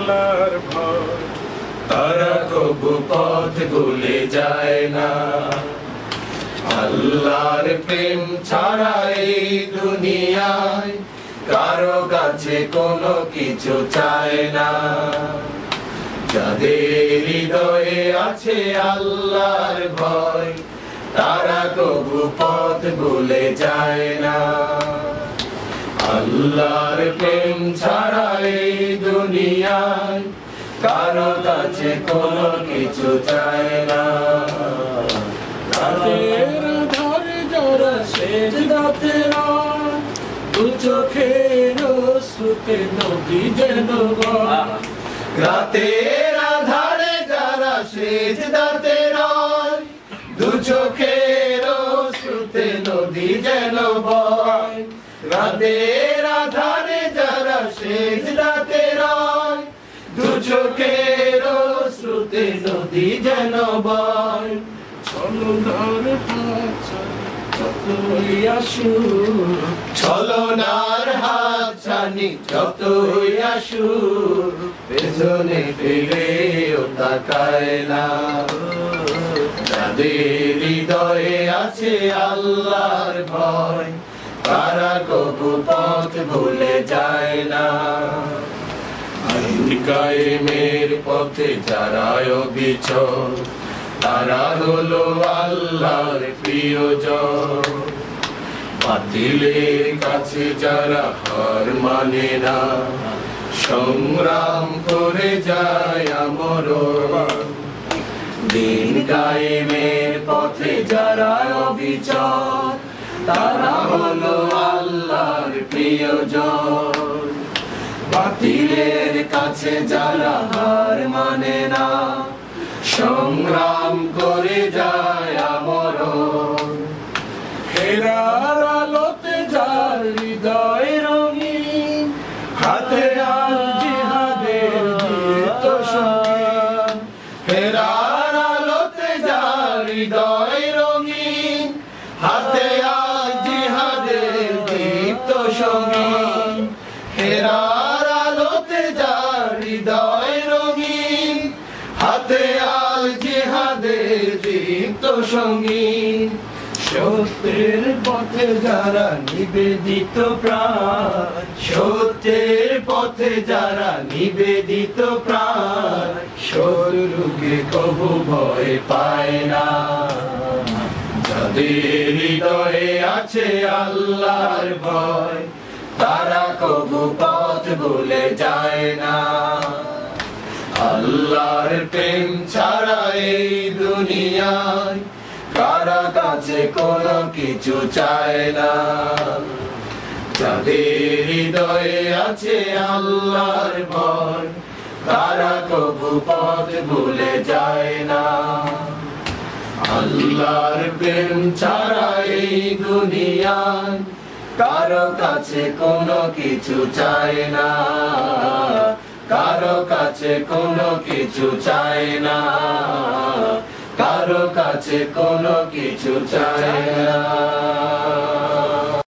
আল্লাহর ভয়, তারা কবু পথ ভুলে যায় না। আল্লাহর প্রেম ছাড়া এই দুনিয়ায় কারো কাছে কোনো কিছু চায় না। যাদের হৃদয়ে আছে আল্লাহর ভয়, তারা কবু পথ ভুলে যায় না। আল্লাহর প্রেম ছাড়া এই দুনিয়ায় কারো কাছে কোনো কিছু চায় না। রাতের আধারে যারা সেজদাতে রয়, দু চোখের অশ্রুতে নদী যেন বয়। রাতের আধারে যারা সেজদাতে রয়, দু চোখের অশ্রুতে নদী যেন বয়। রাতের আধারে যারা সেজদাতে রয়, দু চোখের অশ্রুতে নদী যেন বয়। ছলনার যতই আসুক, ছলনার হাত ছানি যতই আসুক, পেছনে ফিরেও তাকায় না। যাদের হৃদয়ে আছে আল্লাহর ভয়, তারা কবু পথ ভুলে যায় না। আইন কায়েমের পথে যারা অবিচল, তারা হলো আল্লাহর প্রিয়জন। বাতিলের কাছে যারা হার মানে না, সংগ্রাম করে যায় আমরণ। দিন কায়েমের পথে যারা অবিচল, তারা হলো আল্লাহর প্রিয়জন। বাতিলের কাছে যারা হার মানে না, সংগ্রাম করে যায় আমরণ। হেরার আলোতে যার হৃদয় রঙিন, হাতে আল জিহাদের দীপ্ত সঙ্গীন। হেরার আলোতে যার হৃদয় রঙিন, হাতে আল জিহাদের দীপ্ত সঙ্গীন। হেরার আলোতে যার হৃদয় রঙিন, হাতে আল জিহাদের দীপ্ত সঙ্গীন। সত্যের পথে যারা নিবেদিত প্রাণ, সত্যের পথে যারা নিবেদিত প্রাণ, শত্রুকে কবু ভয় পায় না। যাদের হৃদয়ে আছে আল্লাহর ভয়, তারা কবু পথ ভুলে যায় না। আল্লাহর প্রেম ছাড়া এই দুনিয়ায় কারো কাছে কোনো কিছু চায় না। যাদের হৃদয়ে আছে আল্লাহর ভয়, তারা কবু পথ ভুলে যায় না। আল্লাহর প্রেম ছাড়া এই দুনিয়ায় কারো কাছে কোনো কিছু চায় না। কারো কাছে কোনো কিছু চায় না। কারো কাছে কোনো কিছু চায় না।